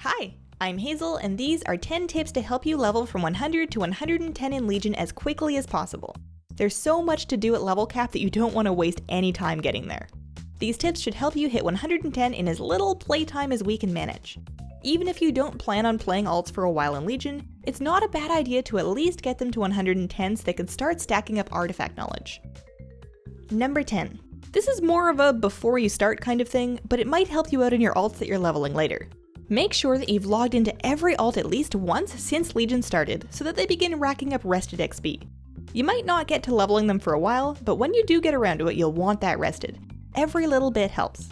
Hi, I'm Hazel, and these are 10 tips to help you level from 100 to 110 in Legion as quickly as possible. There's so much to do at level cap that you don't want to waste any time getting there. These tips should help you hit 110 in as little playtime as we can manage. Even if you don't plan on playing alts for a while in Legion, it's not a bad idea to at least get them to 110 so they can start stacking up artifact knowledge. Number 10. This is more of a before you start kind of thing, but it might help you out in your alts that you're leveling later. Make sure that you've logged into every alt at least once since Legion started, so that they begin racking up rested XP. You might not get to leveling them for a while, but when you do get around to it, you'll want that rested. Every little bit helps.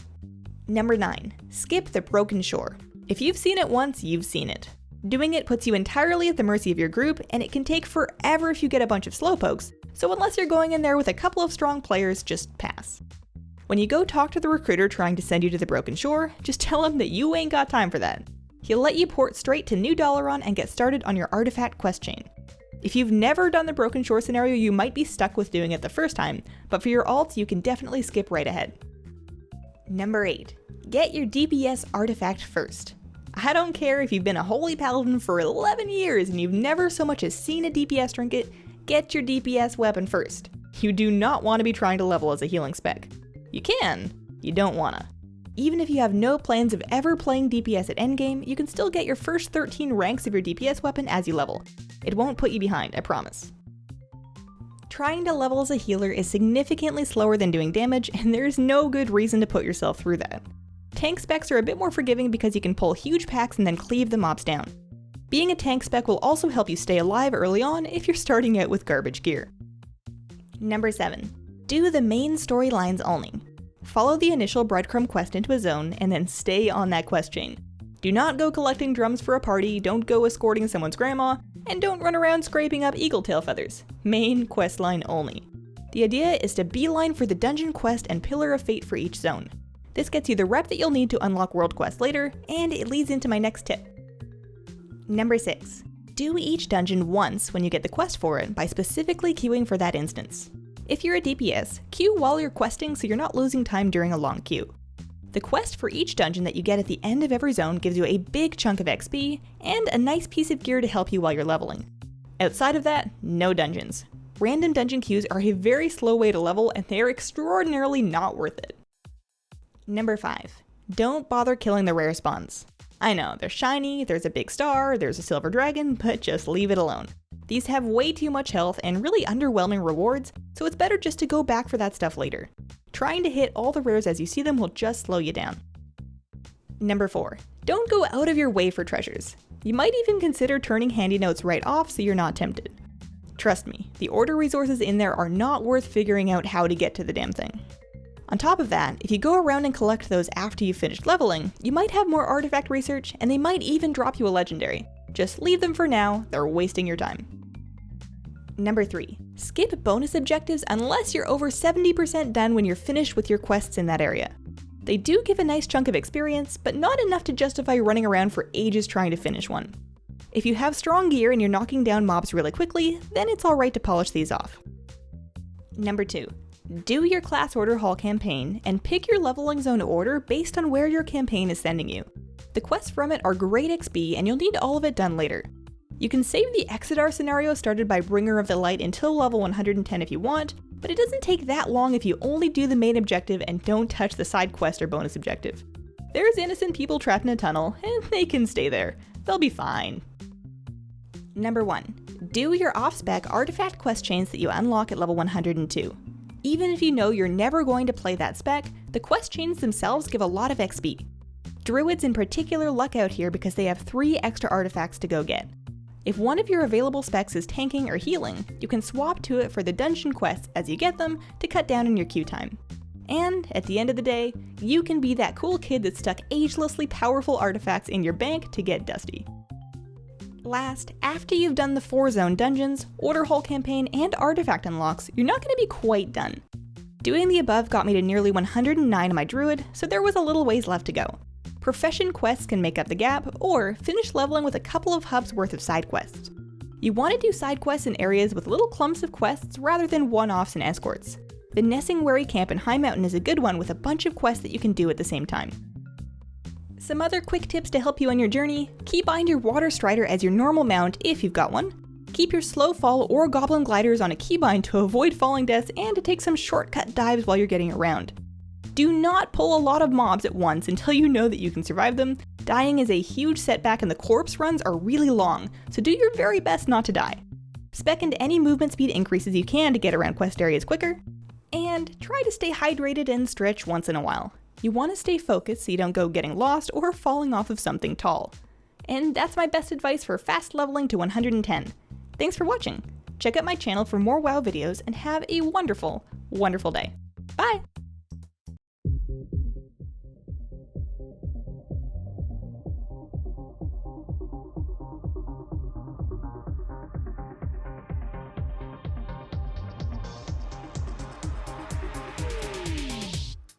Number 9. Skip the broken shore. If you've seen it once, you've seen it. Doing it puts you entirely at the mercy of your group, and it can take forever if you get a bunch of slowpokes, so unless you're going in there with a couple of strong players, just pass. When you go talk to the recruiter trying to send you to the broken shore, just tell him that you ain't got time for that. He'll let you port straight to New Dalaran and get started on your artifact quest chain. If you've never done the broken shore scenario, you might be stuck with doing it the first time, but for your alts, you can definitely skip right ahead. Number 8. Get your DPS artifact first. I don't care if you've been a holy paladin for 11 years and you've never so much as seen a DPS trinket, get your DPS weapon first. You do not want to be trying to level as a healing spec. You can, you don't wanna. Even if you have no plans of ever playing DPS at endgame, you can still get your first 13 ranks of your DPS weapon as you level. It won't put you behind, I promise. Trying to level as a healer is significantly slower than doing damage, and there's no good reason to put yourself through that. Tank specs are a bit more forgiving because you can pull huge packs and then cleave the mobs down. Being a tank spec will also help you stay alive early on if you're starting out with garbage gear. Number 7. Do the main storylines only. Follow the initial breadcrumb quest into a zone, and then stay on that quest chain. Do not go collecting drums for a party, don't go escorting someone's grandma, and don't run around scraping up eagle tail feathers. Main questline only. The idea is to beeline for the dungeon quest and pillar of fate for each zone. This gets you the rep that you'll need to unlock world quests later, and it leads into my next tip. Number 6. Do each dungeon once when you get the quest for it by specifically queuing for that instance. If you're a DPS, queue while you're questing so you're not losing time during a long queue. The quest for each dungeon that you get at the end of every zone gives you a big chunk of XP and a nice piece of gear to help you while you're leveling. Outside of that, no dungeons. Random dungeon queues are a very slow way to level, and they are extraordinarily not worth it. Number 5. Don't bother killing the rare spawns. I know, they're shiny, there's a big star, there's a silver dragon, but just leave it alone. These have way too much health and really underwhelming rewards, so it's better just to go back for that stuff later. Trying to hit all the rares as you see them will just slow you down. Number 4. Don't go out of your way for treasures. You might even consider turning handy notes right off so you're not tempted. Trust me, the order resources in there are not worth figuring out how to get to the damn thing. On top of that, if you go around and collect those after you've finished leveling, you might have more artifact research, and they might even drop you a legendary. Just leave them for now, they're wasting your time. Number 3. Skip bonus objectives unless you're over 70% done when you're finished with your quests in that area. They do give a nice chunk of experience, but not enough to justify running around for ages trying to finish one. If you have strong gear and you're knocking down mobs really quickly, then it's alright to polish these off. Number 2. Do your class order hall campaign and pick your leveling zone order based on where your campaign is sending you. The quests from it are great XP, and you'll need all of it done later. You can save the Exodar scenario started by Bringer of the Light until level 110 if you want, but it doesn't take that long if you only do the main objective and don't touch the side quest or bonus objective. There's innocent people trapped in a tunnel, and they can stay there. They'll be fine. Number 1. Do your off-spec artifact quest chains that you unlock at level 102. Even if you know you're never going to play that spec, the quest chains themselves give a lot of XP. Druids in particular luck out here because they have 3 extra artifacts to go get. If one of your available specs is tanking or healing, you can swap to it for the dungeon quests as you get them to cut down on your queue time. And at the end of the day, you can be that cool kid that stuck agelessly powerful artifacts in your bank to get dusty. Last, after you've done the 4 zone dungeons, order hall campaign, and artifact unlocks, you're not going to be quite done. Doing the above got me to nearly 109 on my druid, so there was a little ways left to go. Profession quests can make up the gap, or finish leveling with a couple of hubs worth of side quests. You want to do side quests in areas with little clumps of quests rather than one-offs and escorts. The Nessingwary camp in High Mountain is a good one with a bunch of quests that you can do at the same time. Some other quick tips to help you on your journey: keep behind your water strider as your normal mount if you've got one. Keep your slow fall or goblin gliders on a keybind to avoid falling deaths and to take some shortcut dives while you're getting around. Do not pull a lot of mobs at once until you know that you can survive them. Dying is a huge setback and the corpse runs are really long, so do your very best not to die. Spec into any movement speed increases you can to get around quest areas quicker. And try to stay hydrated and stretch once in a while. You want to stay focused so you don't go getting lost or falling off of something tall. And that's my best advice for fast leveling to 110. Thanks for watching. Check out my channel for more WoW videos and have a wonderful, wonderful day. Bye!